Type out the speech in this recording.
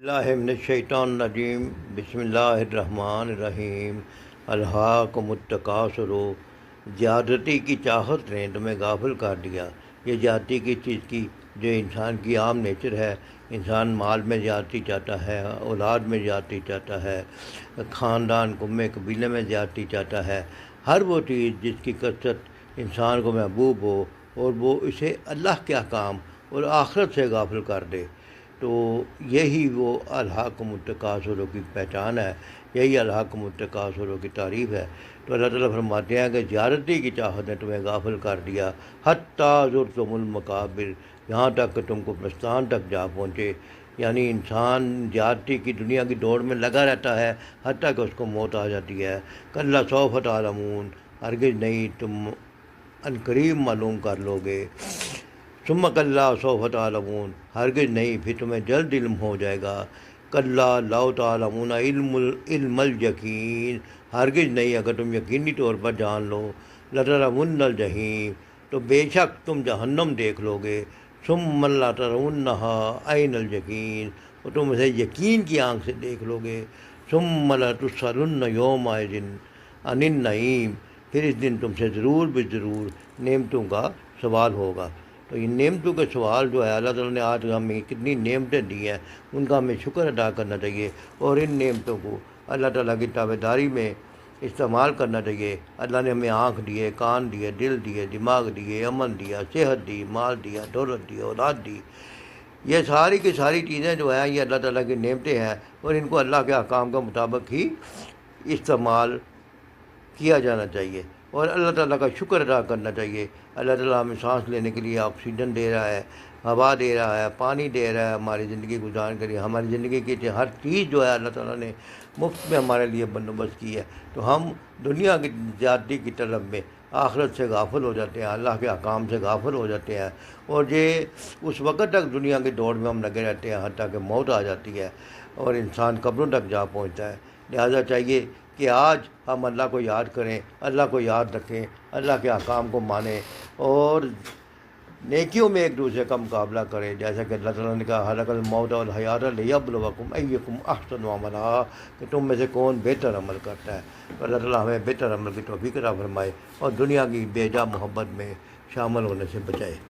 اللہ من الشیطان الرجیم بسم اللہ الرحمن الرحیم الہاکم التکاثر زیادتی کی چاہت نے تمہیں غافل کر دیا۔ یہ زیادتی کی چیز کی جو انسان کی عام نیچر ہے۔ انسان مال میں زیادتی چاہتا ہے، اولاد میں زیادتی چاہتا ہے، خاندان قومے قبیلے میں زیادتی چاہتا ہے۔ ہر وہ چیز جس کی کثرت انسان کو محبوب ہو اور وہ اسے اللہ کے احکام اور آخرت سے غافل کر دے، تو یہی وہ الہاکم التکاثر کی پہچان ہے، یہی الہاکم التکاثر کی تعریف ہے۔ تو اللہ تعالیٰ فرماتے ہیں کہ زیادتی کی چاہت نے تمہیں غافل کر دیا، حتیٰ زرتم المقابر، یہاں تک کہ تم کو قبرستان تک جا پہنچے۔ یعنی انسان زیادتی کی دنیا کی دوڑ میں لگا رہتا ہے حتیٰ کہ اس کو موت آ جاتی ہے۔ کلا سوف تعلمون، ہرگز نہیں، تم عنقریب معلوم کر لو گے۔ ثم کلا سوف تعلمون، ہرگز نہیں، پھر تمہیں جلد علم ہو جائے گا۔ کلا لو تعلمون علم الیقین، ہرگز نہیں، اگر تم یقینی طور پر جان لو، لترون الجحیم، تو بے شک تم جہنم دیکھ لو گے۔ ثم لترونها عین الیقین، اور تم اسے یقین کی آنکھ سے دیکھ لو گے۔ ثم لتسألن یومئذ عن النعیم، پھر اس دن تم سے ضرور بضرور نعمتوں کا سوال ہوگا۔ تو یہ نعمتوں کے سوال جو ہے، اللہ تعالیٰ نے آج ہمیں کتنی نعمتیں دی ہیں، ان کا ہمیں شکر ادا کرنا چاہیے اور ان نعمتوں کو اللہ تعالیٰ کی تابعداری میں استعمال کرنا چاہیے۔ اللہ نے ہمیں آنکھ دیے، کان دیے، دل دیے، دماغ دیے، امن دیا، صحت دی، مال دیا، دولت دی، اولاد دی۔ یہ ساری کی ساری چیزیں جو ہیں یہ اللہ تعالیٰ کی نعمتیں ہیں، اور ان کو اللہ کے احکام کے مطابق ہی استعمال کیا جانا چاہیے اور اللہ تعالیٰ کا شکر ادا کرنا چاہیے۔ اللہ تعالیٰ ہمیں سانس لینے کے لیے آکسیجن دے رہا ہے، ہوا دے رہا ہے، پانی دے رہا ہے، ہماری زندگی گزارنے کے لیے، ہماری زندگی کی ہر چیز جو ہے اللہ تعالیٰ نے مفت میں ہمارے لیے بندوبست کی ہے۔ تو ہم دنیا کی زیادتی کی طلب میں آخرت سے غافل ہو جاتے ہیں، اللہ کے احکام سے غافل ہو جاتے ہیں، اور یہ اس وقت تک دنیا کی دوڑ میں ہم لگے رہتے ہیں حتیٰ کہ موت آ جاتی ہے اور انسان قبروں تک جا پہنچتا ہے۔ لہٰذا چاہیے کہ آج ہم اللہ کو یاد کریں، اللہ کو یاد رکھیں، اللہ کے احکام کو مانیں اور نیکیوں میں ایک دوسرے کا مقابلہ کریں، جیسا کہ اللہ تعالیٰ نے کہا خلق الموت والحیات لیبلوکم ایکم احسن عملا، کہ تم میں سے کون بہتر عمل کرتا ہے۔ تو اللہ تعالیٰ ہمیں بہتر عمل کی توفیق عطا فرمائے اور دنیا کی بے جا محبت میں شامل ہونے سے بچائے۔